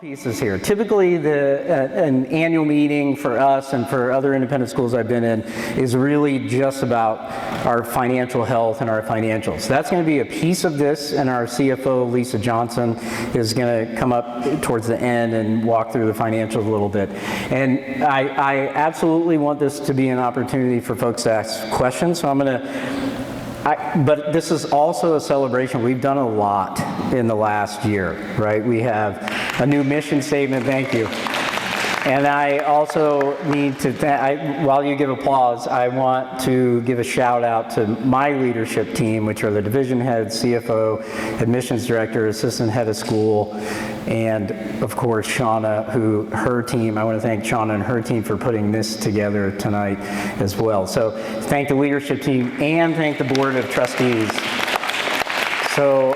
Pieces here. Typically, an annual meeting for us and for other independent schools I've been in is really just about our financial health and our financials. That's going to be a piece of this, and our CFO, Lisa Johnson, is going to come up towards the end and walk through the financials a little bit. And I absolutely want this to be an opportunity for folks to ask questions, so I'm going to but this is also a celebration. We've done a lot in the last year, right? We have a new mission statement, thank you. And I also need to, while you give applause, I want to give a shout out to my leadership team, which are the division head, CFO, admissions director, assistant head of school, and of course Shauna, I want to thank Shauna and her team for putting this together tonight as well. So thank the leadership team and thank the board of trustees. So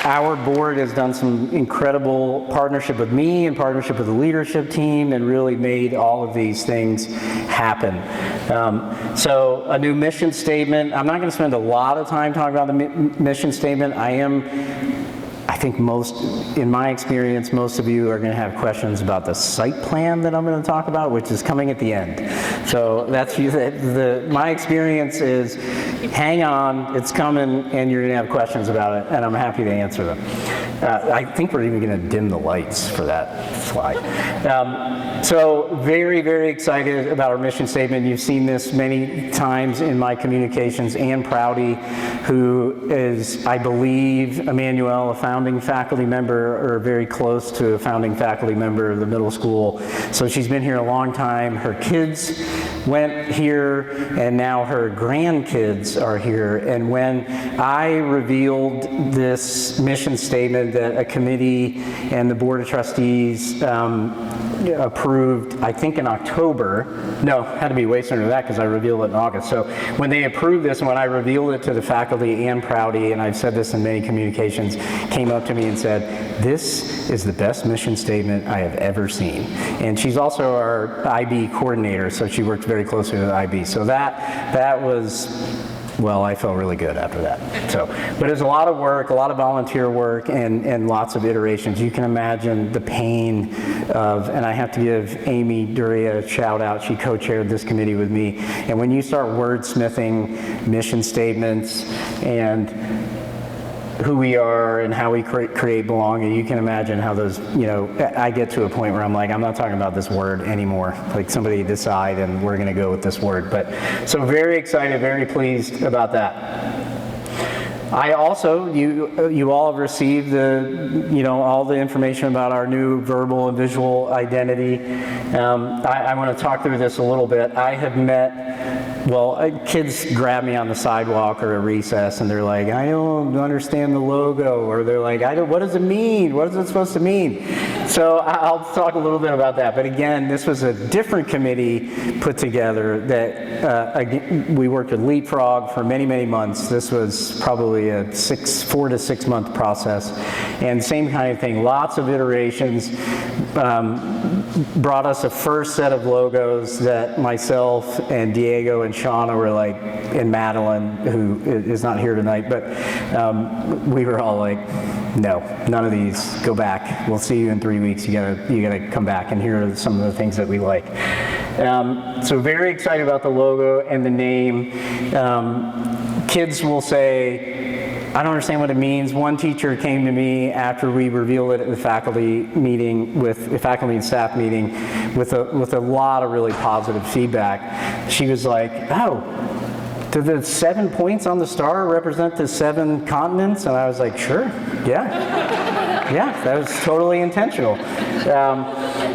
our board has done some incredible partnership with me and partnership with the leadership team and really made all of these things happen. So a new mission statement. I'm not going to spend a lot of time talking about the mission statement. I think in my experience, most of you are going to have questions about the site plan that I'm going to talk about, which is coming at the end. So that's my experience is hang on, it's coming, and you're going to have questions about it, and I'm happy to answer them. I think we're even going to dim the lights for that slide. So very, very excited about our mission statement. You've seen this many times in my communications. Ann Prouty, who is, I believe, Emmanuel, a founding faculty member or very close to a founding faculty member of the middle school. So she's been here a long time. Her kids went here, and now her grandkids are here. And when I revealed this mission statement that a committee and the board of trustees approved, I think in October, no, it had to be way sooner than that because I revealed it in August. So when they approved this and when I revealed it to the faculty, Ann Prouty, and I've said this in many communications, came up to me and said, "This is the best mission statement I have ever seen." And she's also our IB coordinator, so she worked very closely with IB. So that was, well, I felt really good after that. So, but it's a lot of work, a lot of volunteer work, and lots of iterations. You can imagine the pain of, and I have to give Amy Duria a shout out. She co-chaired this committee with me. And when you start wordsmithing mission statements and who we are and how we create belonging, you can imagine how those, I get to a point where I'm like, I'm not talking about this word anymore. Like, somebody decide and we're going to go with this word. But so very excited, very pleased about that. I also, you all have received all the information about our new verbal and visual identity. I want to talk through this a little bit. I have met, kids grab me on the sidewalk or a recess and they're like, "I don't understand the logo," or they're like, "What does it mean? What is it supposed to mean?" So I'll talk a little bit about that. But again, this was a different committee put together that we worked with Leapfrog for many, many months. This was probably a 4 to 6 month process, and same kind of thing, lots of iterations. Brought us a first set of logos that myself and Diego and Shauna were like, and Madeline, who is not here tonight, but we were all like, "No, none of these, go back. We'll see you in 3 weeks. You gotta come back, and here are some of the things that we like." So very excited about the logo and the name. Kids will say, "I don't understand what it means." One teacher came to me after we revealed it at the faculty meeting, with the faculty and staff meeting, with a lot of really positive feedback. She was like, "Oh, do the 7 points on the star represent the 7 continents?" And I was like, "Sure, yeah, that was totally intentional."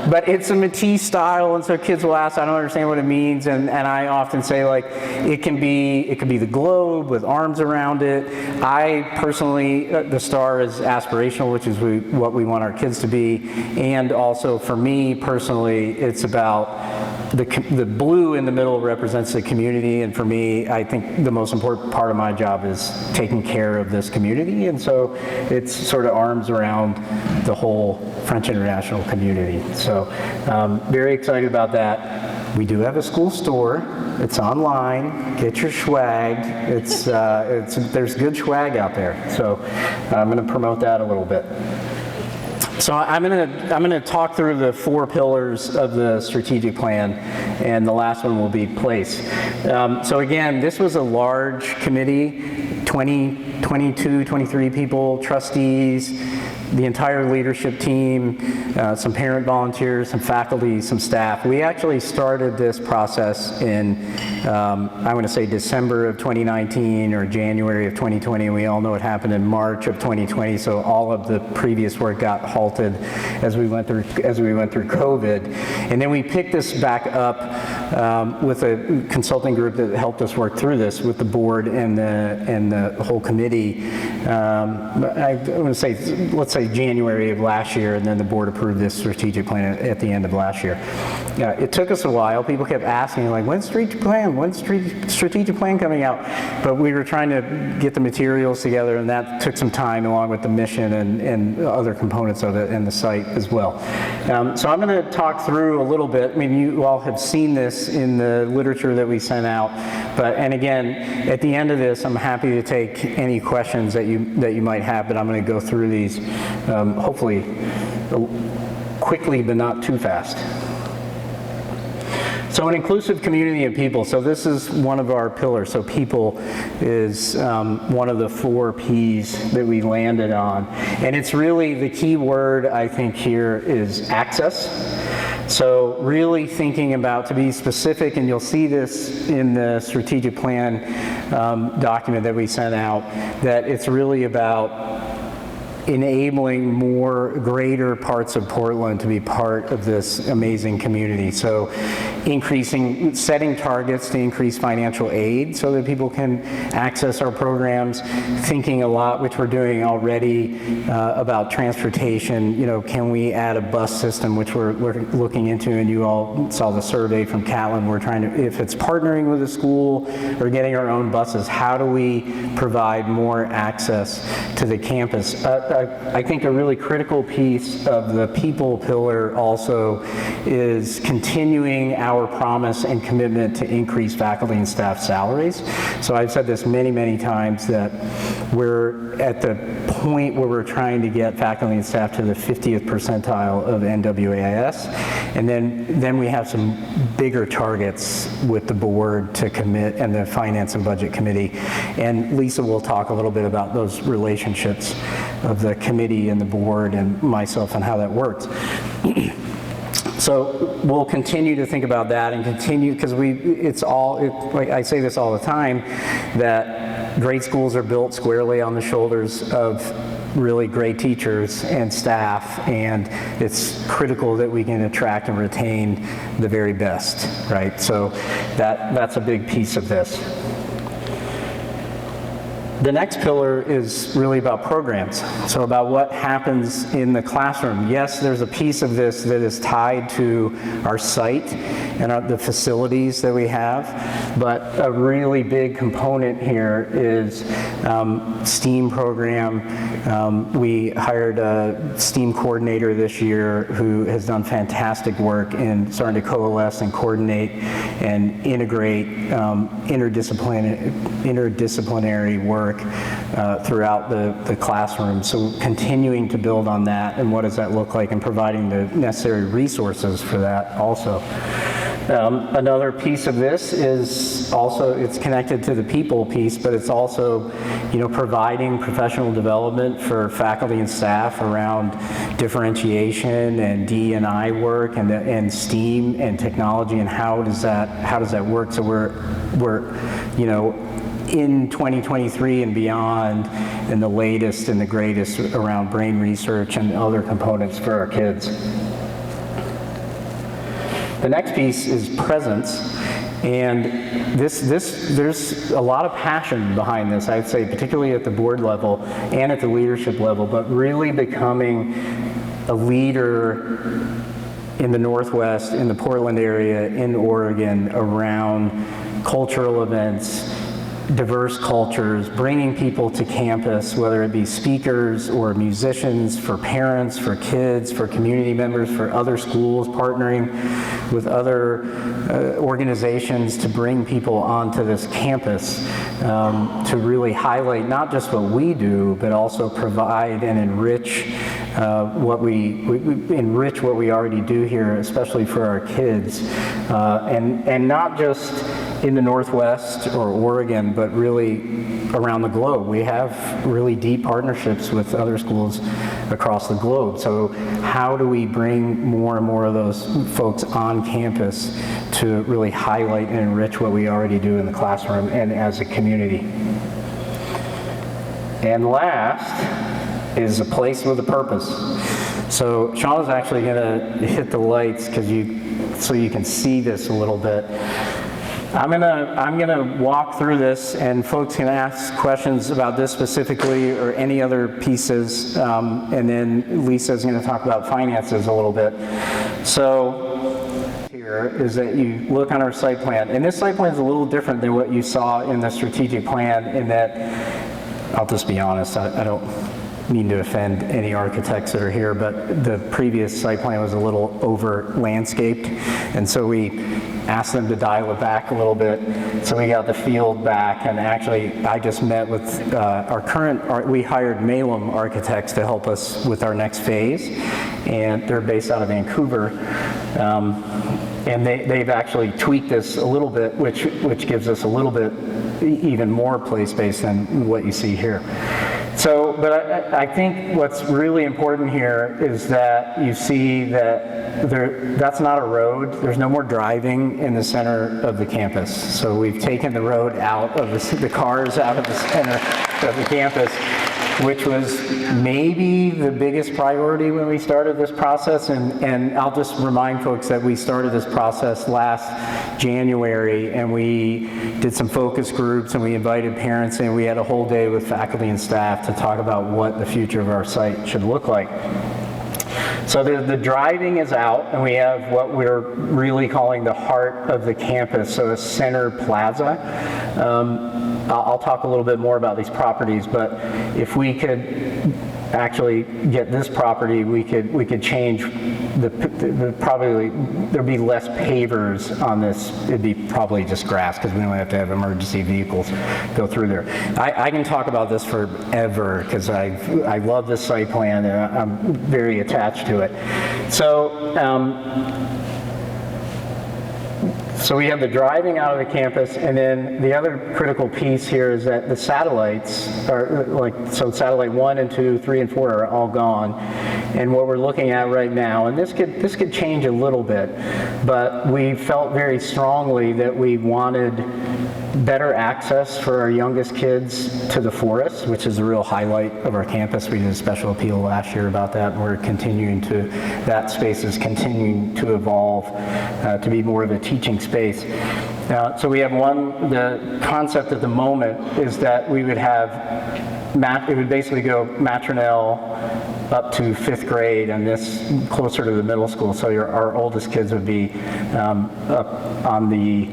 But it's a Matisse style, and so kids will ask, "I don't understand what it means," and I often say, like, it can be the globe with arms around it. I personally, the star is aspirational, which is what we want our kids to be, and also for me personally, it's about the blue in the middle represents the community, and for me, I think the most important part of my job is taking care of this community, and so it's sort of arms around the whole French International community. So very excited about that. We do have a school store. It's online. Get your swag. There's good swag out there. So I'm going to promote that a little bit. So I'm gonna talk through the 4 pillars of the strategic plan, and the last one will be place. So again, this was a large committee, 22, 23 people, trustees, the entire leadership team, some parent volunteers, some faculty, some staff. We actually started this process in, I want to say December of 2019 or January of 2020. We all know what happened in March of 2020, so all of the previous work got halted as we went through COVID. And then we picked this back up with a consulting group that helped us work through this with the board and the whole committee. I want to say, let's say January of last year, and then the board approved this strategic plan at the end of last year. It took us a while. People kept asking, like, when's strategic plan coming out? But we were trying to get the materials together, and that took some time along with the mission and other components of it and the site as well. So I'm going to talk through a little bit. I mean, you all have seen this in the literature that we sent out, and again, at the end of this, I'm happy to take any questions that you might have, but I'm going to go through these hopefully quickly, but not too fast. So an inclusive community of people. So this is one of our pillars. So people is one of the 4 P's that we landed on. And it's really the key word I think here is access. So really thinking about, to be specific, and you'll see this in the strategic plan document that we sent out, that it's really about enabling greater parts of Portland to be part of this amazing community. So setting targets to increase financial aid so that people can access our programs, thinking a lot, which we're doing already, about transportation. You know, can we add a bus system, which we're looking into, and you all saw the survey from Catlin. We're trying to, if it's partnering with a school or getting our own buses, how do we provide more access to the campus? I think a really critical piece of the people pillar also is continuing our promise and commitment to increase faculty and staff salaries. So I've said this many, many times that we're at the point where we're trying to get faculty and staff to the 50th percentile of NWAIS, and then we have some bigger targets with the board to commit, and the Finance and Budget Committee. And Lisa will talk a little bit about those relationships of the committee and the board and myself and how that works. So we'll continue to think about that and continue, because like I say this all the time, that great schools are built squarely on the shoulders of really great teachers and staff, and it's critical that we can attract and retain the very best, right? So that's a big piece of this. The next pillar is really about programs, so about what happens in the classroom. Yes, there's a piece of this that is tied to our site and the facilities that we have, but a really big component here is STEAM program. We hired a STEAM coordinator this year who has done fantastic work in starting to coalesce and coordinate and integrate interdisciplinary work throughout the classroom. So continuing to build on that, and what does that look like, and providing the necessary resources for that also. Another piece of this is also, it's connected to the people piece, but it's also, providing professional development for faculty and staff around differentiation and D&I work and STEAM and technology, and how does that work? So we're in 2023 and beyond, and the latest and the greatest around brain research and other components for our kids. The next piece is presence, and there's a lot of passion behind this, I'd say, particularly at the board level and at the leadership level, but really becoming a leader in the Northwest, in the Portland area, in Oregon, around cultural events, diverse cultures, bringing people to campus, whether it be speakers or musicians, for parents, for kids, for community members, for other schools, partnering with other organizations to bring people onto this campus to really highlight not just what we do, but also provide and enrich we enrich what we already do here, especially for our kids, and not just in the Northwest or Oregon, but really around the globe. We have really deep partnerships with other schools across the globe. So how do we bring more and more of those folks on campus to really highlight and enrich what we already do in the classroom and as a community? And last is a place with a purpose. So Sean is actually going to hit the lights so you can see this a little bit. I'm gonna walk through this, and folks can ask questions about this specifically or any other pieces, and then Lisa's going to talk about finances a little bit. So here is that you look on our site plan, and this site plan is a little different than what you saw in the strategic plan, in that, I'll just be honest, I don't mean to offend any architects that are here, but the previous site plan was a little over landscaped, and so we asked them to dial it back a little bit, so we got the field back. And actually I just met with we hired Malum Architects to help us with our next phase, and they're based out of Vancouver, and they've actually tweaked this a little bit, which gives us a little bit even more play space than what you see here. So, but I think what's really important here is that you see that that's not a road. There's no more driving in the center of the campus. So we've taken the road out of the cars out of the center of the campus, which was maybe the biggest priority when we started this process. And I'll just remind folks that we started this process last January, and we did some focus groups, and we invited parents in. We had a whole day with faculty and staff to talk about what the future of our site should look like. So the driving is out, and we have what we're really calling the heart of the campus, so a center plaza. I'll talk a little bit more about these properties, but if we could actually get this property, we could change probably there'd be less pavers on this. It'd be probably just grass, because we don't have to have emergency vehicles go through there. I can talk about this forever, because I love this site plan and I'm very attached to it. So we have the driving out of the campus, and then the other critical piece here is that the satellites are so satellite 1 and 2, 3 and 4 are all gone. And what we're looking at right now, and this could change a little bit, but we felt very strongly that we wanted better access for our youngest kids to the forest, which is a real highlight of our campus. We did a special appeal last year about that, and that space is continuing to evolve to be more of a teaching space. So we have the concept at the moment is that we would it would basically go maternelle up to 5th grade, and this closer to the middle school. So our oldest kids would be up on the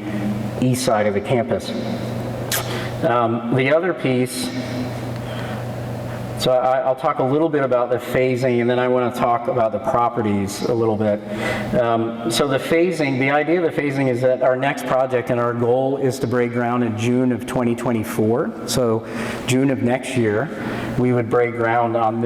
east side of the campus. The other piece, so I'll talk a little bit about the phasing, and then I want to talk about the properties a little bit. So the idea of the phasing is that our next project and our goal is to break ground in June of 2024. So June of next year, we would break ground on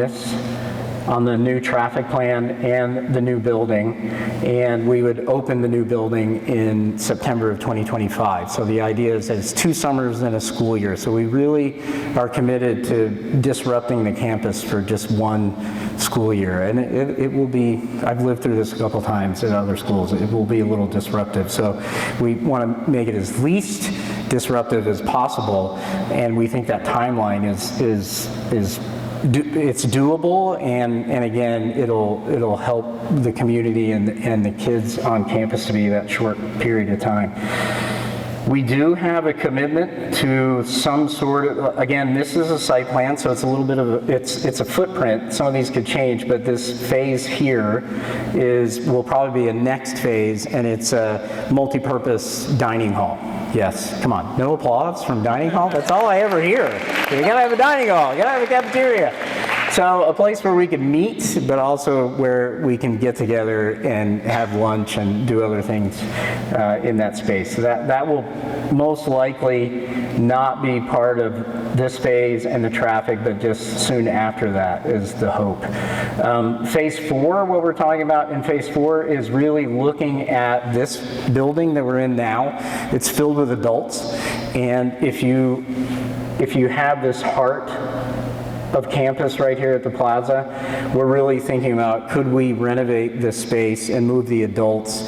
the new traffic plan and the new building, and we would open the new building in September of 2025. So the idea is that it's 2 summers and a school year. So we really are committed to disrupting the campus for just 1 school year. And it will be, I've lived through this a couple times at other schools, it will be a little disruptive. So we want to make it as least disruptive as possible, and we think that timeline it's doable, and again, it'll help the community and the kids on campus to be that short period of time. We do have a commitment to some sort of, again, this is a site plan, so it's a little bit of it's a footprint. Some of these could change, but this phase here will probably be a next phase, and it's a multi-purpose dining hall. Yes, come on, no applause from dining hall? That's all I ever hear. You gotta have a dining hall, you gotta have a cafeteria. So a place where we could meet, but also where we can get together and have lunch and do other things in that space. So that will most likely not be part of this phase and the traffic, but just soon after that is the hope. Phase 4, what we're talking about in phase 4 is really looking at this building that we're in now. It's filled with adults, and if you have this heart of campus right here at the plaza, we're really thinking about, could we renovate this space and move the adults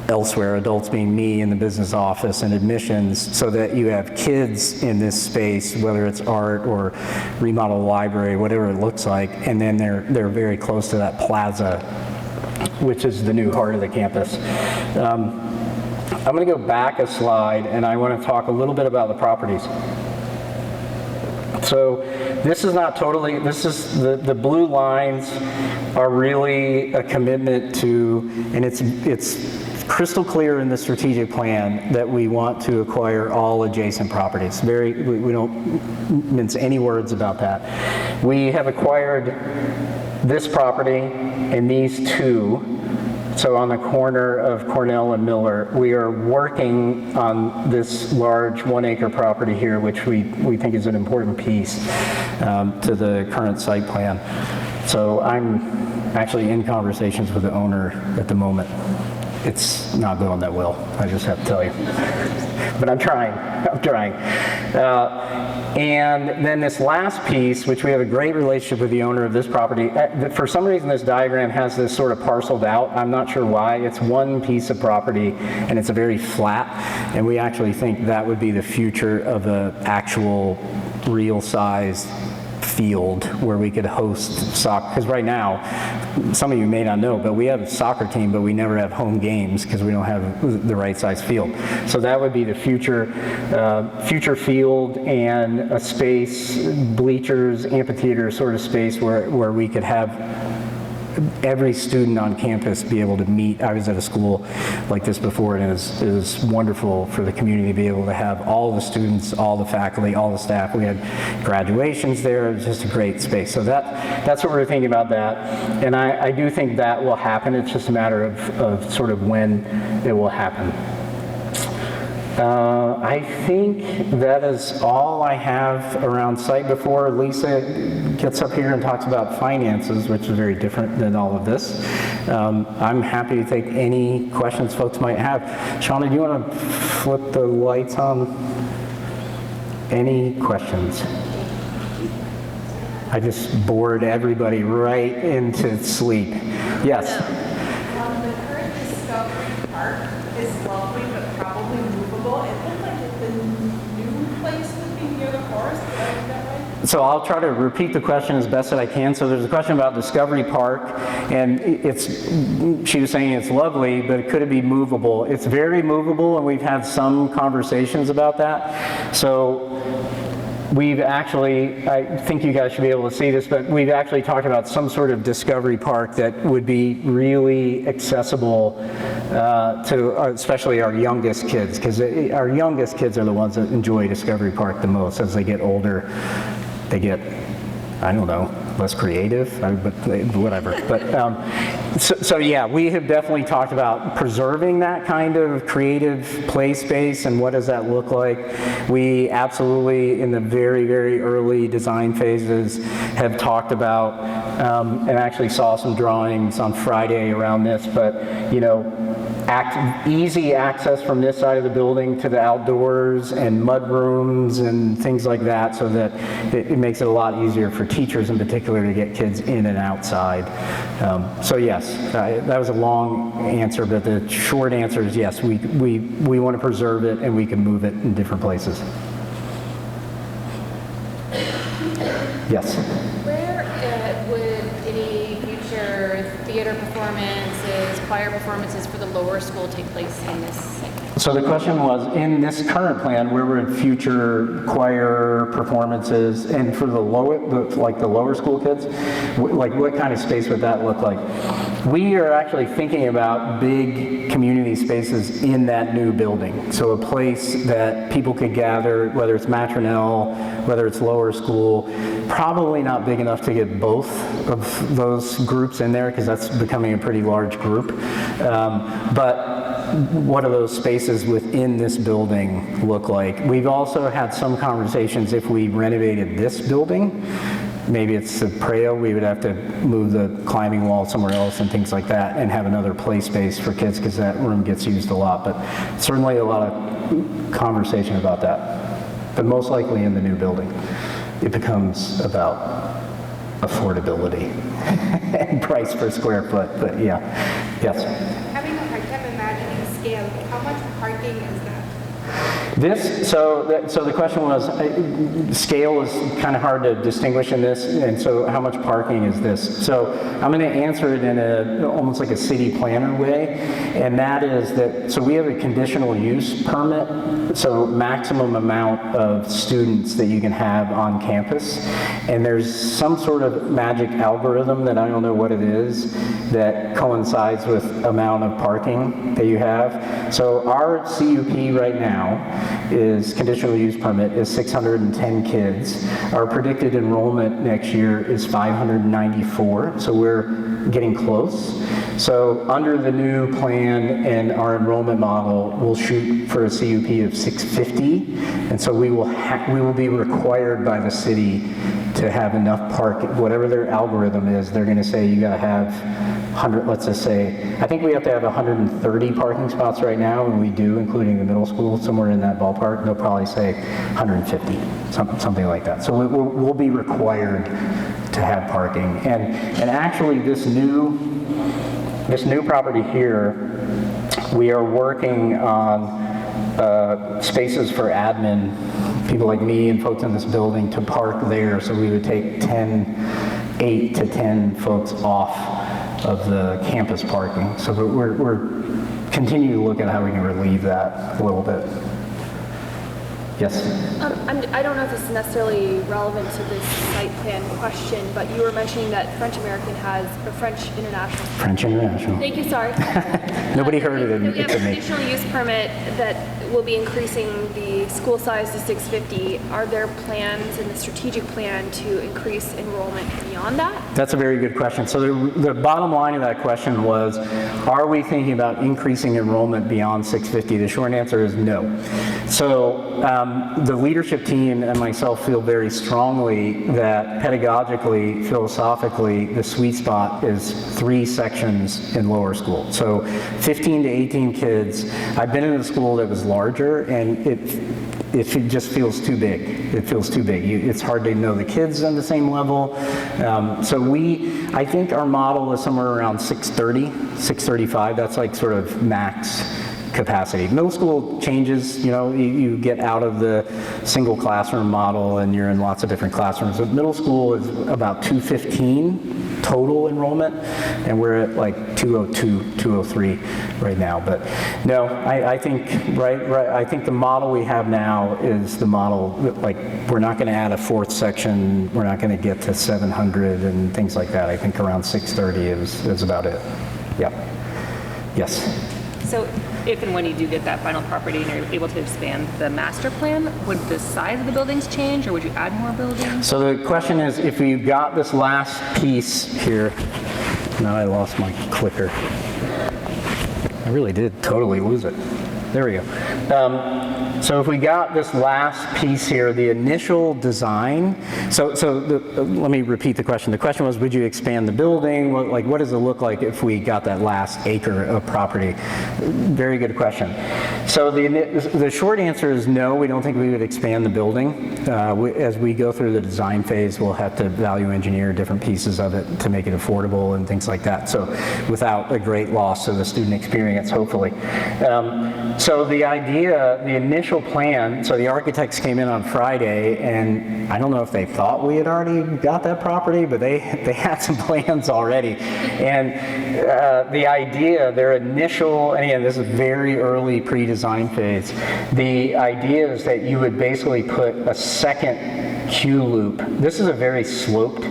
elsewhere, adults being me in the business office and admissions, so that you have kids in this space, whether it's art or remodel library, whatever it looks like, and then they're very close to that plaza, which is the new heart of the campus. I'm going to go back a slide, and I want to talk a little bit about the properties. So this is not totally, this is the blue lines are really a commitment to, and it's crystal clear in the strategic plan that we want to acquire all adjacent properties. We don't mince any words about that. We have acquired this property and these two. So on the corner of Cornell and Miller, we are working on this large 1-acre property here, which we think is an important piece to the current site plan. So I'm actually in conversations with the owner at the moment. It's not going that well, I just have to tell you. But I'm trying. And then this last piece, which we have a great relationship with the owner of this property. For some reason, this diagram has this sort of parceled out. I'm not sure why. It's one piece of property, and it's a very flat. And we actually think that would be the future of an actual real-sized field where we could host soccer. Because right now, some of you may not know, but we have a soccer team, but we never have home games because we don't have the right size field. So that would be the future field, and a space, bleachers, amphitheater sort of space where we could have every student on campus be able to meet. I was at a school like this before, and it was wonderful for the community to be able to have all the students, all the faculty, all the staff. We had graduations there. It was just a great space. So that's what we're thinking about that. And I do think that will happen. It's just a matter of sort of when it will happen. I think that is all I have around site before Lisa gets up here and talks about finances, which is very different than all of this. I'm happy to take any questions folks might have. Shauna, do you want to flip the lights on? Any questions? I just bored everybody right into sleep. Yes? The current Discovery Park is lovely, but probably movable. It looked like the new place would be near the forest. Did I get that right? So I'll try to repeat the question as best that I can. So there's a question about Discovery Park, and she was saying it's lovely, but could it be movable? It's very movable, and we've had some conversations about that. So we've actually, I think you guys should be able to see this, but we've actually talked about some sort of Discovery Park that would be really accessible to especially our youngest kids, because our youngest kids are the ones that enjoy Discovery Park the most. As they get older, they get, I don't know, less creative, but whatever. But so yeah, we have definitely talked about preserving that kind of creative play space, and what does that look like. We absolutely, in the very, very early design phases, have talked about, and actually saw some drawings on Friday around this, but you know, easy access from this side of the building to the outdoors, and mud rooms and things like that, so that it makes it a lot easier for teachers in particular to get kids in and outside. So yes, that was a long answer, but the short answer is yes, we want to preserve it, and we can move it in different places. Yes? Where would any future theater performances, choir performances for the lower school take place in this segment? So the question was, in this current plan, where would future choir performances, and for the lower school kids, what kind of space would that look like? We are actually thinking about big community spaces in that new building. So a place that people could gather, whether it's maternelle, whether it's lower school, probably not big enough to get both of those groups in there because that's becoming a pretty large group. But what do those spaces within this building look like? We've also had some conversations if we renovated this building, maybe it's the Preo, we would have to move the climbing wall somewhere else and things like that and have another play space for kids because that room gets used a lot. But certainly a lot of conversation about that. But most likely in the new building, it becomes about affordability and price per square foot, but yeah, yes. Having a hard time imagining scale, how much parking is that? So the question was, scale is kind of hard to distinguish in this, and so how much parking is this? So I'm going to answer it in almost like a city planner way, and that is that, so we have a conditional use permit, so maximum amount of students that you can have on campus, and there's some sort of magic algorithm that I don't know what it is that coincides with amount of parking that you have. So our CUP right now is conditional use permit is 610 kids. Our predicted enrollment next year is 594, so we're getting close. So under the new plan and our enrollment model, we'll shoot for a CUP of 650, and so we will be required by the city to have enough parking. Whatever their algorithm is, they're going to say you got to have 100, let's just say, I think we have to have 130 parking spots right now, and we do, including the middle school, somewhere in that ballpark. They'll probably say 150, something like that. So we'll be required to have parking. And actually this new property here, we are working on spaces for admin, people like me and folks in this building to park there, so we would take 8 to 10 folks off of the campus parking. So we're continuing to look at how we can relieve that a little bit. Yes? I don't know if this is necessarily relevant to this site plan question, but you were mentioning that French American has, or French International. French International. Thank you, sorry. Nobody heard it You have a to me. conditional use permit that will be increasing the school size to 650. Are there plans in the strategic plan to increase enrollment beyond that? That's a very good question. So the bottom line of that question was, are we thinking about increasing enrollment beyond 650? The short answer is no. So the leadership team and myself feel very strongly that pedagogically, philosophically, the sweet spot is 3 sections in lower school. So 15 to 18 kids. I've been in a school that was larger, and it just feels too big. It feels too big. It's hard to know the kids on the same level. So I think our model is somewhere around 630, 635. That's like sort of max capacity. Middle school changes, you get out of the single classroom model and you're in lots of different classrooms. But middle school is about 215 total enrollment, and we're at like 202, 203 right now. But no, I think I think the model we have now is the model that, like, we're not going to add a 4th section, we're not going to get to 700 and things like that. I think around 630 is about it. Yeah. Yes. So if and when you do get that final property and you're able to expand the master plan, would the size of the buildings change, or would you add more buildings? So the question is, if you got this last piece here, now I lost my clicker. I really did totally lose it. There we go. So if we got this last piece here, the initial design, let me repeat the question. The question was, would you expand the building? What does it look like if we got that last acre of property? Very good question. So the short answer is no, we don't think we would expand the building. As we go through the design phase, we'll have to value engineer different pieces of it to make it affordable and things like that. So without a great loss to the student experience, hopefully. So the initial initial plan, so the architects came in on Friday, and I don't know if they thought we had already got that property, but they had some plans already. And the idea, their initial, and again, this is very early pre-design phase, the idea is that you would basically put a second Q loop. This is a very sloped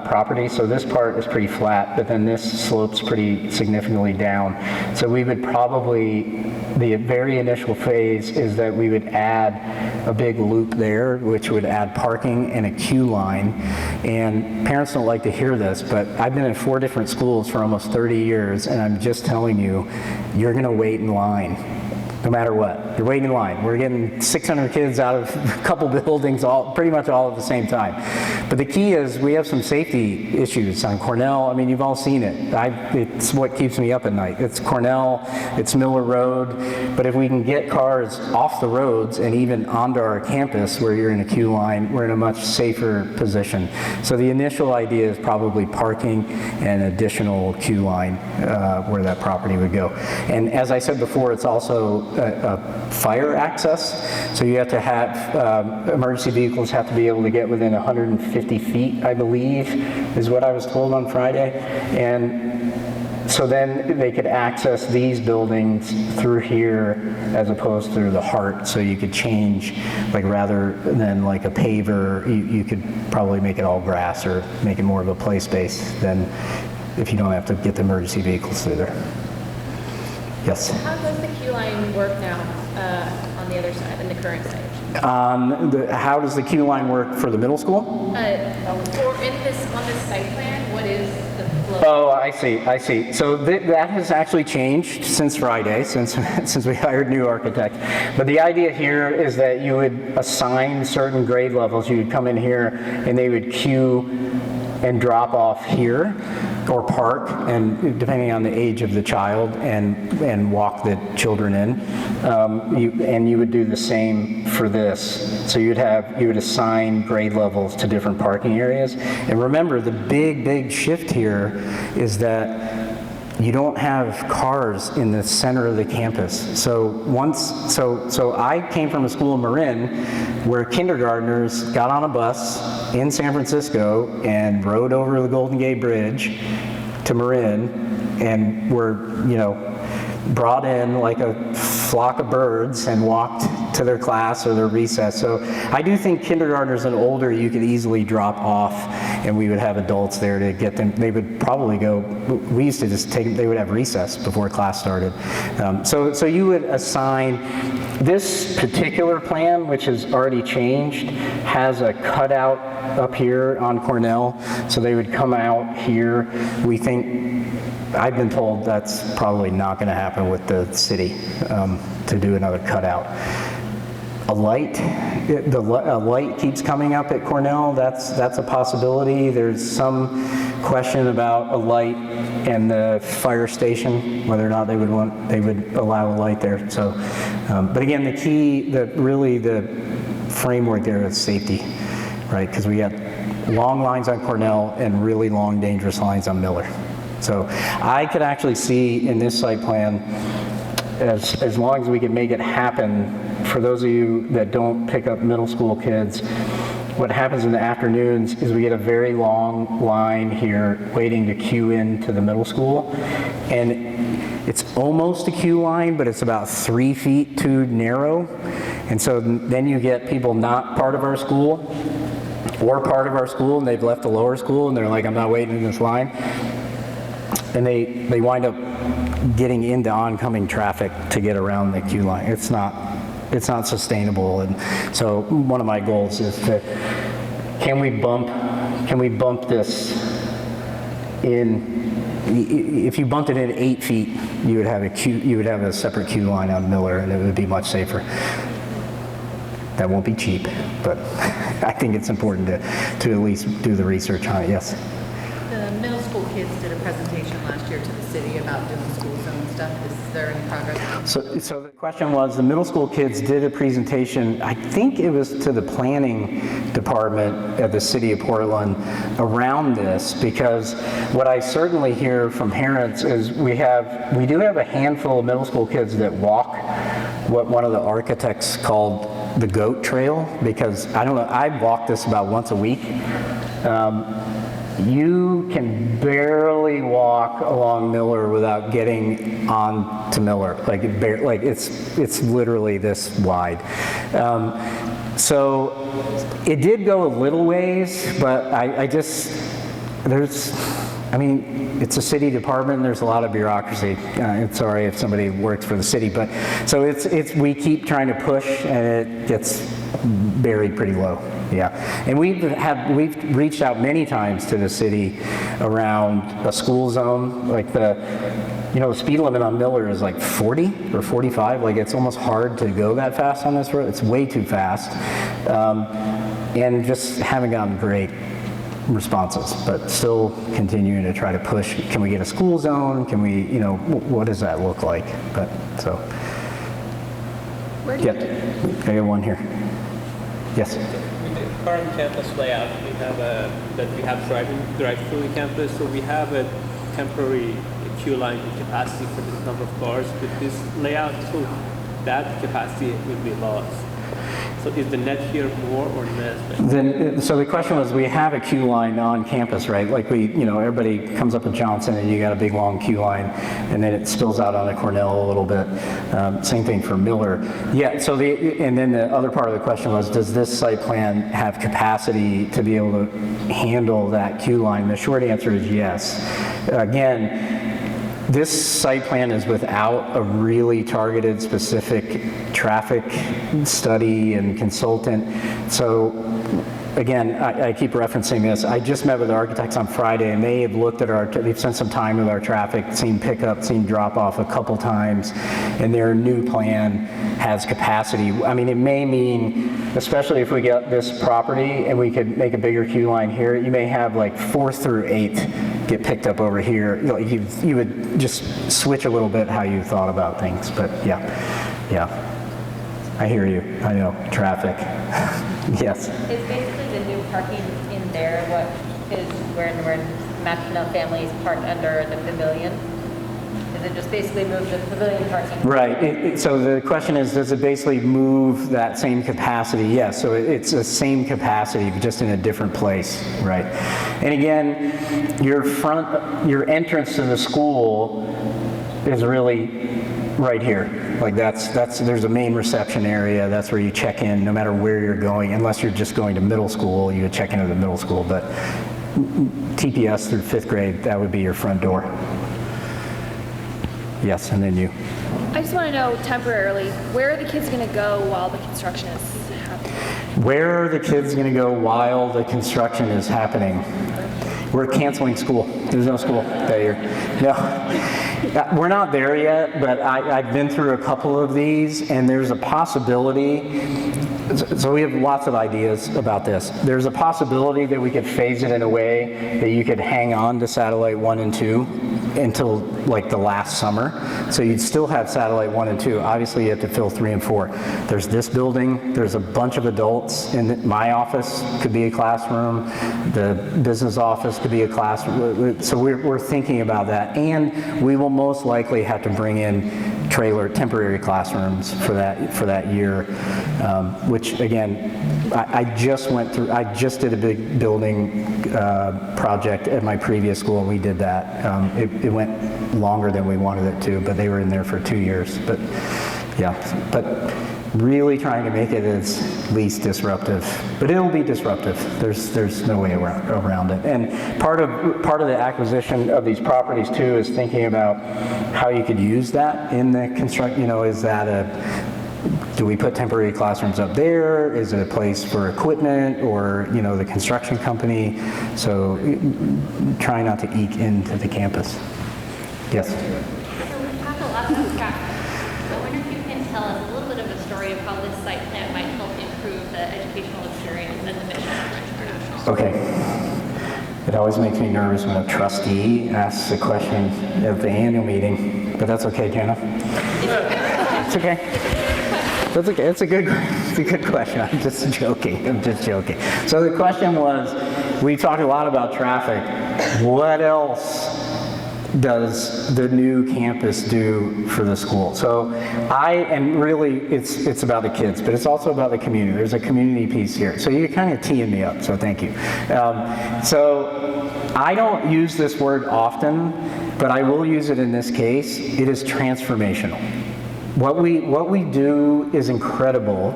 property, so this part is pretty flat, but then this slopes pretty significantly down. So we would probably, the very initial phase is that we would add a big loop there, which would add parking and a queue line. And parents don't like to hear this, but I've been in 4 different schools for almost 30 years, and I'm just telling you, you're gonna wait in line. No matter what, you're waiting in line. We're getting 600 kids out of a couple buildings, pretty much all at the same time. But the key is we have some safety issues on Cornell. I mean, you've all seen it. It's what keeps me up at night. It's Cornell, it's Miller Road. But if we can get cars off the roads and even onto our campus where you're in a queue line, we're in a much safer position. So the initial idea is probably parking and additional queue line where that property would go. And as I said before, it's also a fire access, so you have to have emergency vehicles have to be able to get within 150 feet, I believe, is what I was told on Friday. And so then they could access these buildings through here as opposed to the heart, so you could change, like rather than like a paver, you could probably make it all grass or make it more of a play space than if you don't have to get the emergency vehicles through there. Yes? How does the queue line work now on the other side, in the current site? How does the queue line work for the middle school? On this site plan, what is the flow? Oh, I see. So that has actually changed since Friday, since we hired new architect. But the idea here is that you would assign certain grade levels. You would come in here and they would queue and drop off here, or park, and depending on the age of the child, and walk the children in. And you would do the same for this. So you would assign grade levels to different parking areas. And remember, the big shift here is that you don't have cars in the center of the campus. So I came from a school in Marin where kindergartners got on a bus in San Francisco and rode over the Golden Gate Bridge to Marin and were, brought in like a flock of birds and walked to their class or their recess. So I do think kindergartners and older you could easily drop off, and we would have adults there to get them. They would probably go, we used to just they would have recess before class started. So you would assign, this particular plan, which has already changed, has a cutout up here on Cornell, so they would come out here. We think, I've been told that's probably not going to happen with the city to do another cutout. A light, a light keeps coming up at Cornell. That's a possibility. There's some question about a light and the fire station, whether or not they would allow a light there. So, but again, the key, the framework there is safety, right? Because we got long lines on Cornell and really long, dangerous lines on Miller. So I could actually see in this site plan, as long as we can make it happen, for those of you that don't pick up middle school kids, what happens in the afternoons is we get a very long line here waiting to queue into the middle school. And it's almost a queue line, but it's about 3 feet too narrow. And so then you get people not part of our school or part of our school, and they've left the lower school, and they're like, I'm not waiting in this line. And they wind up getting into oncoming traffic to get around the queue line. It's not sustainable. And so one of my goals is to, can we bump this in? If you bumped it in 8 feet, you would have a separate queue line on Miller, and it would be much safer. That won't be cheap, but I think it's important to at least do the research on it. Yes. The middle school kids did a presentation last year to the city about doing school zone stuff. Is there any progress? So the question was, the middle school kids did a presentation, I think it was to the planning department at the city of Portland around this, because what I certainly hear from parents is we do have a handful of middle school kids that walk what one of the architects called the goat trail, because I don't know, I walk this about once a week. You can barely walk along Miller without getting on to Miller. Like, it's literally this wide. So it did go a little ways, but I mean, it's a city department, there's a lot of bureaucracy. I'm sorry if somebody works for the city, but so we keep trying to push and it gets buried pretty low. Yeah, and we've reached out many times to the city around a school zone, like the speed limit on Miller is like 40 or 45. Like, it's almost hard to go that fast on this road. It's way too fast, and just haven't gotten great responses. But still continuing to try to push. Can we get a school zone? Can we, what does that look like? But so. Where do you I got one here. Yes. With the current campus layout, we have drive-through campus, so we have a temporary queue line capacity for this number of cars. With this layout, so that capacity will be lost. So is the net here more or less? So the question was, we have a queue line on campus, right? Like everybody comes up with Johnson and you got a big long queue line, and then it spills out onto Cornell a little bit. Same thing for Miller. Yeah, and then the other part of the question was, does this site plan have capacity to be able to handle that queue line? The short answer is yes. Again, this site plan is without a really targeted, specific traffic study and consultant. So again, I keep referencing this. I just met with the architects on Friday, and they have looked at they've spent some time with our traffic, seen pickup, seen drop off a couple times, and their new plan has capacity. I mean, it may mean, especially if we get this property and we could make a bigger queue line here, you may have like 4th through 8th get picked up over here. You would just switch a little bit how you thought about things, but yeah. I hear you. I know, traffic. Yes. Is basically the new parking in there what is where Machinell families park under the pavilion? Is it just basically move the pavilion parking? Right. So the question is, does it basically move that same capacity? Yes. So it's the same capacity, just in a different place. Right. And again, your entrance to the school is really right here. Like there's a main reception area. That's where you check in no matter where you're going, unless you're just going to middle school, you would check into the middle school. But TPS through 5th grade, that would be your front door. Yes, and then you. I just want to know temporarily, where are the kids going to go while the construction is happening? Where are the kids going to go while the construction is happening? We're canceling school. There's no school that year. No. We're not there yet, but I've been through a couple of these, and there's a possibility. So we have lots of ideas about this. There's a possibility that we could phase it in a way that you could hang on to satellite 1 and 2 until like the last summer. So you'd still have satellite 1 and 2. Obviously you have to fill 3 and 4. There's this building, there's a bunch of adults in my office, could be a classroom, the business office could be a classroom. So we're thinking about that, and we will most likely have to bring in temporary classrooms for that year, which again, I just did a big building project at my previous school, and we did that. It went longer than we wanted it to, but they were in there for 2 years. But yeah, but really trying to make it as least disruptive. But it'll be disruptive. There's no way around it. And part of the acquisition of these properties too is thinking about how you could use that in the construction. Is that do we put temporary classrooms up there? Is it a place for equipment or, the construction company? So try not to eke into the campus. Yes? So we've talked a lot about traffic. I wonder if you can tell us a little bit of a story of how this site plan might help improve the educational experience and the mission of French International. Okay. It always makes me nervous when a trustee asks a question at the annual meeting, but that's okay, Jenna. It's okay. That's okay. It's a good question. I'm just joking. So the question was, we talked a lot about traffic. What else does the new campus do for the school? So and really it's about the kids, but it's also about the community. There's a community piece here. So you're kind of teeing me up, so thank you. So I don't use this word often, but I will use it in this case. It is transformational. What we do is incredible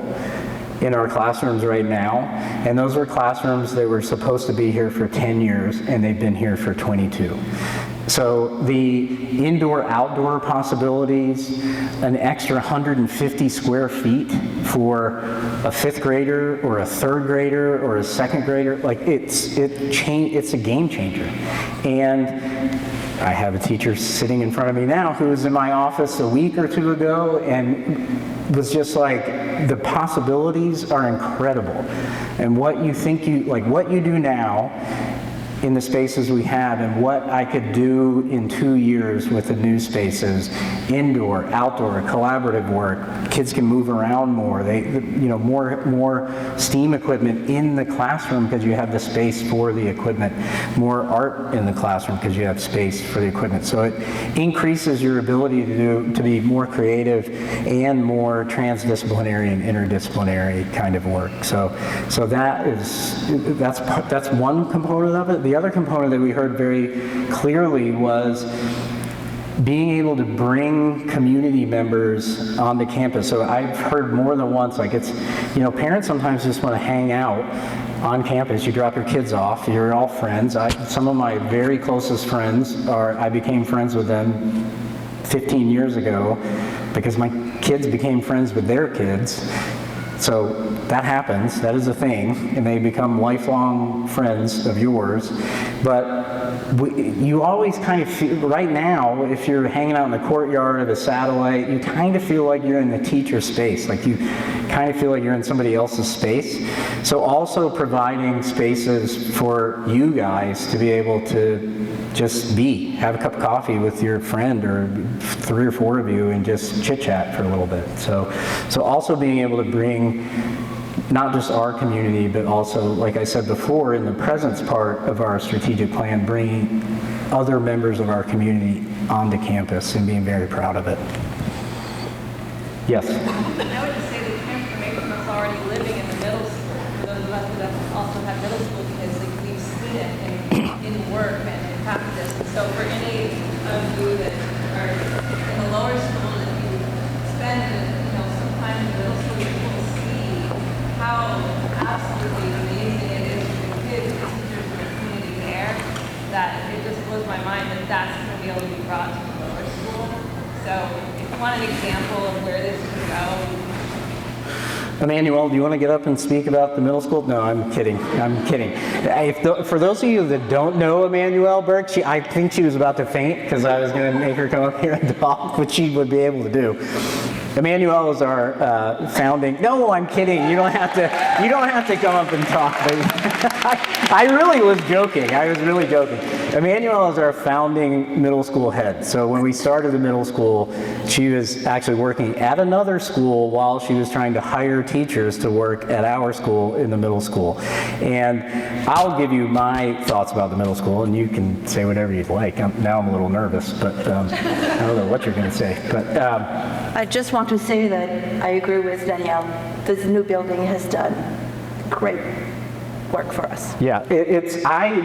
in our classrooms right now, and those are classrooms that were supposed to be here for 10 years, and they've been here for 22. So the indoor-outdoor possibilities, an extra 150 square feet for a 5th grader or a 3rd grader or a 2nd grader, like it's a game changer. And I have a teacher sitting in front of me now who was in my office a week or two ago and was just like, the possibilities are incredible. And what you do now in the spaces we have and what I could do in 2 years with the new spaces, indoor, outdoor, collaborative work. Kids can move around more. More STEAM equipment in the classroom because you have the space for the equipment. More art in the classroom because you have space for the equipment. So it increases your ability to be more creative and more transdisciplinary and interdisciplinary kind of work. So that's one component of it. The other component that we heard very clearly was being able to bring community members onto campus. So I've heard more than once, like parents sometimes just want to hang out on campus. You drop your kids off, you're all friends. Some of my very closest friends I became friends with them 15 years ago because my kids became friends with their kids. So that happens, that is a thing, and they become lifelong friends of yours. But you always kind of feel, right now, if you're hanging out in the courtyard of a satellite, you kind of feel like you're in the teacher's space, like you kind of feel like you're in somebody else's space. So also providing spaces for you guys to be able to just have a cup of coffee with your friend or 3 or 4 of you and just chit chat for a little bit. So also being able to bring not just our community, but also, like I said before, in the presence part of our strategic plan, bringing other members of our community onto campus and being very proud of it. Yes? I would just say the transformation that's already living in the middle school, for those of us that also have middle school kids, like we've seen it in work and in practice. And so for any of you that are in the lower school, if you spend some time in the middle school, you will see how absolutely amazing it is for the kids, the teachers, and the community there, that it just blows my mind that that's going to be able to be brought to the lower school. So if you want an example of where this could go. Emmanuel, do you want to get up and speak about the middle school? No, I'm kidding. For those of you that don't know Emmanuel Burke, I think she was about to faint because I was going to make her come up here and talk, which she would be able to do. Emmanuel is our founding. No, I'm kidding. You don't have to come up and talk. I really was joking. I was really joking. Emmanuel is our founding middle school head. So when we started the middle school, she was actually working at another school while she was trying to hire teachers to work at our school in the middle school. And I'll give you my thoughts about the middle school, and you can say whatever you'd like. Now I'm a little nervous, but I don't know what you're going to say. But I just want to say that I agree with Danielle. This new building has done great work for us. Yeah,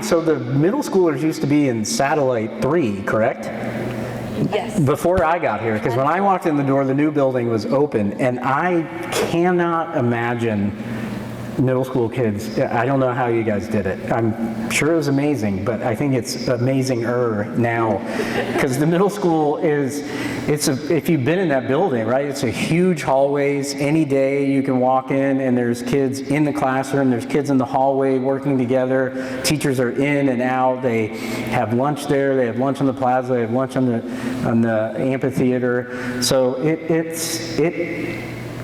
so the middle schoolers used to be in Satellite 3, correct? Yes. Before I got here, because when I walked in the door, the new building was open, and I cannot imagine middle school kids. I don't know how you guys did it. I'm sure it was amazing, but I think it's amazing-er now, because the middle school if you've been in that building, right, it's a huge hallways. Any day you can walk in and there's kids in the classroom, there's kids in the hallway working together, teachers are in and out, they have lunch there, they have lunch on the plaza, they have lunch on the amphitheater. So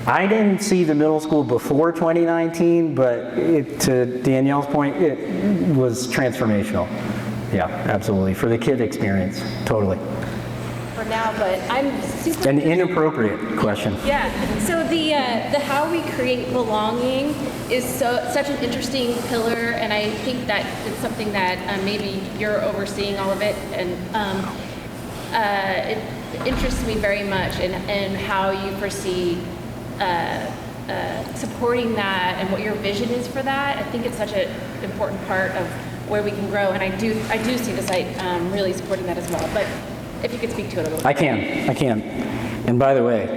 I didn't see the middle school before 2019, but to Danielle's point, it was transformational. Yeah, absolutely. For the kid experience, totally. For now, but I'm super. An inappropriate question. Yeah. So the how we create belonging is such an interesting pillar, and I think that it's something that maybe you're overseeing all of it, and it interests me very much in how you foresee supporting that and what your vision is for that. I think it's such an important part of where we can grow, and I do see the site really supporting that as well. But if you could speak to it a little bit. I can. And by the way,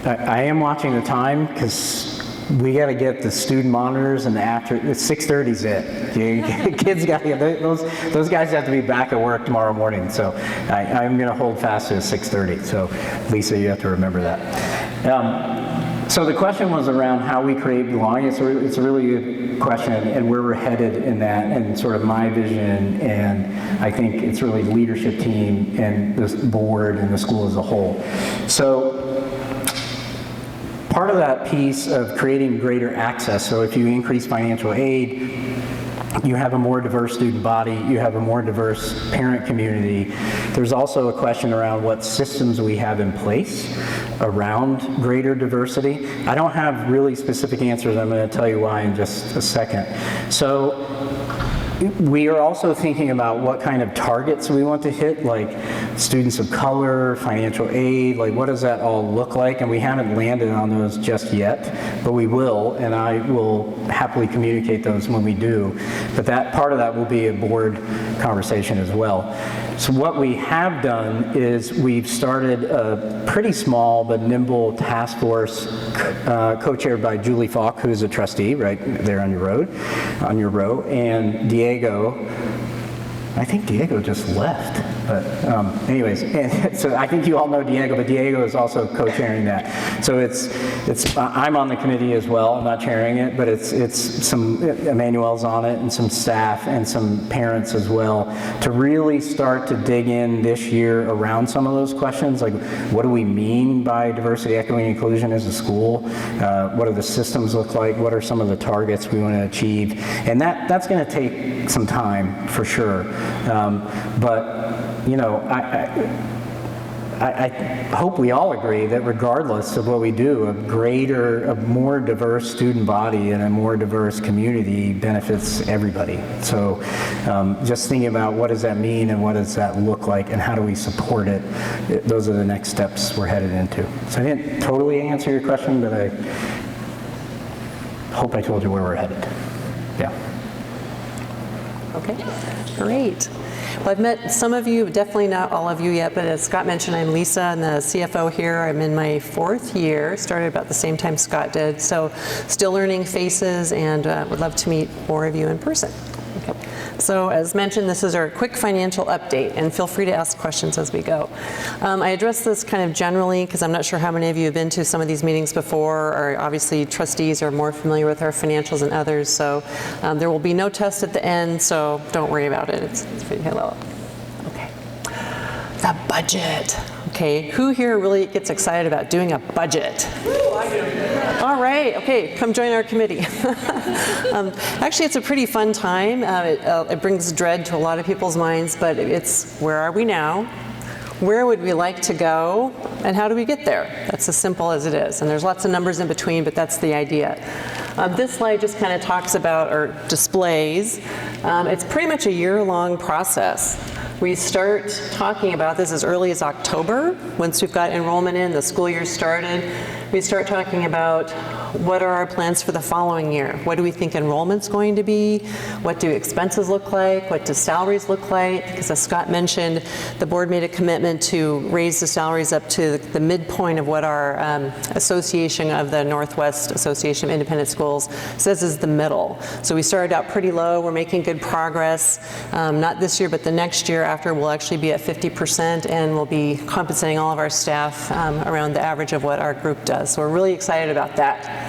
I am watching the time because we got to get the student monitors and the after. 6:30 is it. Kids got to get those guys have to be back at work tomorrow morning. So I'm going to hold fast to 6:30. So Lisa, you have to remember that. So the question was around how we create belonging. It's a really good question, and where we're headed in that, and sort of my vision, and I think it's really the leadership team and the board and the school as a whole. So part of that piece of creating greater access, so if you increase financial aid, you have a more diverse student body, you have a more diverse parent community. There's also a question around what systems we have in place around greater diversity. I don't have really specific answers. I'm going to tell you why in just a second. So we are also thinking about what kind of targets we want to hit, like students of color, financial aid, like what does that all look like? And we haven't landed on those just yet, but we will, and I will happily communicate those when we do. But that part of that will be a board conversation as well. So what we have done is we've started a pretty small but nimble task force co-chaired by Julie Falk, who is a trustee right there on your row, and Diego. I think Diego just left, but anyways, and so I think you all know Diego, but Diego is also co-chairing that. So it's I'm on the committee as well. I'm not chairing it, but it's some Emmanuel's on it and some staff and some parents as well to really start to dig in this year around some of those questions, like what do we mean by diversity, equity, and inclusion as a school? What do the systems look like? What are some of the targets we want to achieve? And that's going to take some time for sure. But you know, I hope we all agree that regardless of what we do, a more diverse student body and a more diverse community benefits everybody. So just thinking about what does that mean and what does that look like and how do we support it, those are the next steps we're headed into. So I didn't totally answer your question, but I hope I told you where we're headed. Yeah. Okay, great. Well, I've met some of you, definitely not all of you yet, but as Scott mentioned, I'm Lisa, I'm the CFO here. I'm in my 4th year, started about the same time Scott did, so still learning faces and would love to meet more of you in person. Okay. So as mentioned, this is our quick financial update, and feel free to ask questions as we go. I address this kind of generally because I'm not sure how many of you have been to some of these meetings before, or obviously trustees are more familiar with our financials than others, so there will be no test at the end, so don't worry about it. It's pretty hello. Okay. The budget. Okay, who here really gets excited about doing a budget? I do. All right, okay, come join our committee. Actually, it's a pretty fun time. It brings dread to a lot of people's minds, but it's where are we now? Where would we like to go? And how do we get there? That's as simple as it is. And there's lots of numbers in between, but that's the idea. This slide just kind of talks about, or displays, it's pretty much a year-long process. We start talking about this as early as October. Once we've got enrollment in, the school year started, we start talking about what are our plans for the following year? What do we think enrollment's going to be? What do expenses look like? What do salaries look like? Because as Scott mentioned, the board made a commitment to raise the salaries up to the midpoint of what our association of the Northwest Association of Independent Schools says is the middle. So we started out pretty low. We're making good progress. Not this year, but the next year after we'll actually be at 50%, and we'll be compensating all of our staff around the average of what our group does. So we're really excited about that.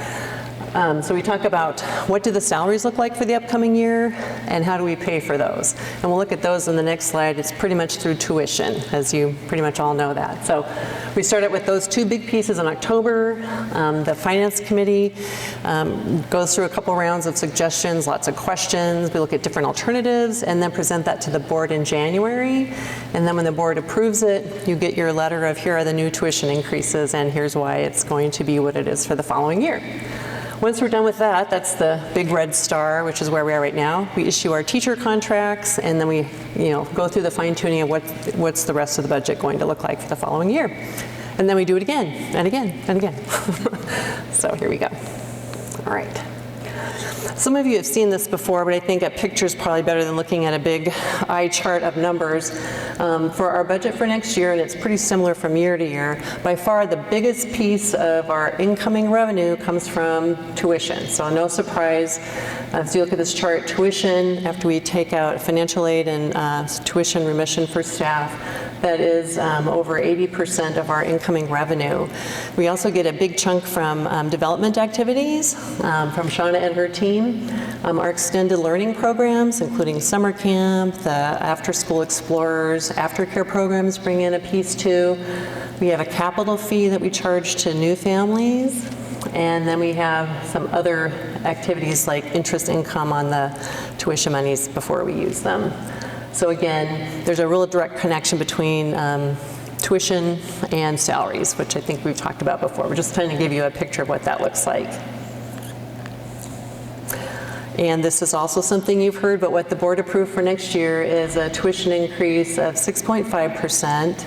So we talk about what do the salaries look like for the upcoming year and how do we pay for those. And we'll look at those in the next slide. It's pretty much through tuition, as you pretty much all know that. So we started with those 2 big pieces in October. The Finance Committee goes through a couple rounds of suggestions, lots of questions. We look at different alternatives and then present that to the board in January. And then when the board approves it, you get your letter of here are the new tuition increases and here's why it's going to be what it is for the following year. Once we're done with that, that's the big red star, which is where we are right now. We issue our teacher contracts, and then we, go through the fine-tuning of what's the rest of the budget going to look like for the following year. And then we do it again, and again, and again. So here we go. All right. Some of you have seen this before, but I think a picture is probably better than looking at a big eye chart of numbers. For our budget for next year, and it's pretty similar from year to year, by far the biggest piece of our incoming revenue comes from tuition. So no surprise, as you look at this chart, tuition, after we take out financial aid and tuition remission for staff, that is over 80% of our incoming revenue. We also get a big chunk from development activities from Shauna and her team. Our extended learning programs, including summer camp, the after-school explorers, aftercare programs bring in a piece too. We have a capital fee that we charge to new families. And then we have some other activities like interest income on the tuition monies before we use them. So again, there's a real direct connection between tuition and salaries, which I think we've talked about before. We're just trying to give you a picture of what that looks like. And this is also something you've heard, but what the board approved for next year is a tuition increase of 6.5%.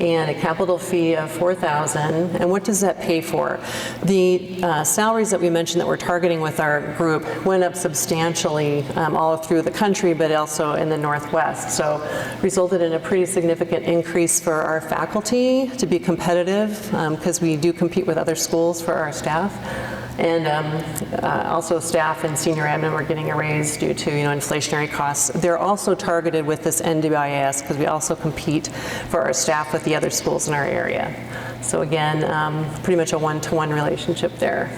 And a capital fee of $4,000. And what does that pay for? The salaries that we mentioned that we're targeting with our group went up substantially all through the country, but also in the Northwest. So resulted in a pretty significant increase for our faculty to be competitive, because we do compete with other schools for our staff. And also staff and senior admin were getting a raise due to inflationary costs. They're also targeted with this NWIS because we also compete for our staff with the other schools in our area. So again, pretty much a one-to-one relationship there.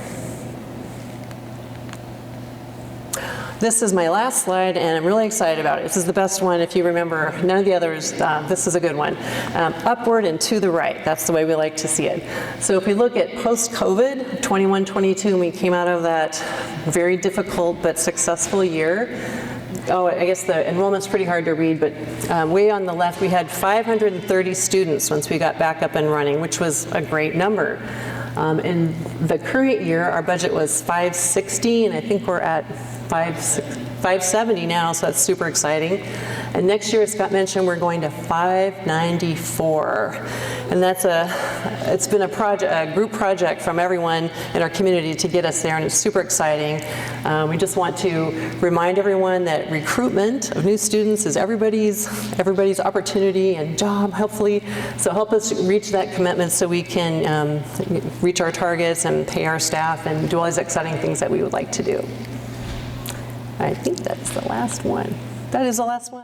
This is my last slide, and I'm really excited about it. This is the best one. If you remember, none of the others, this is a good one. Upward and to the right, that's the way we like to see it. So if we look at post-COVID, 21-22, and we came out of that very difficult but successful year. Oh, I guess the enrollment's pretty hard to read, but way on the left, we had 530 students once we got back up and running, which was a great number. In the current year, our budget was 560, and I think we're at 570 now, so that's super exciting. And next year, as Scott mentioned, we're going to 594. And it's been a group project from everyone in our community to get us there, and it's super exciting. We just want to remind everyone that recruitment of new students is everybody's opportunity and job, hopefully. So help us reach that commitment so we can reach our targets and pay our staff and do all these exciting things that we would like to do. I think that's the last one. That is the last one.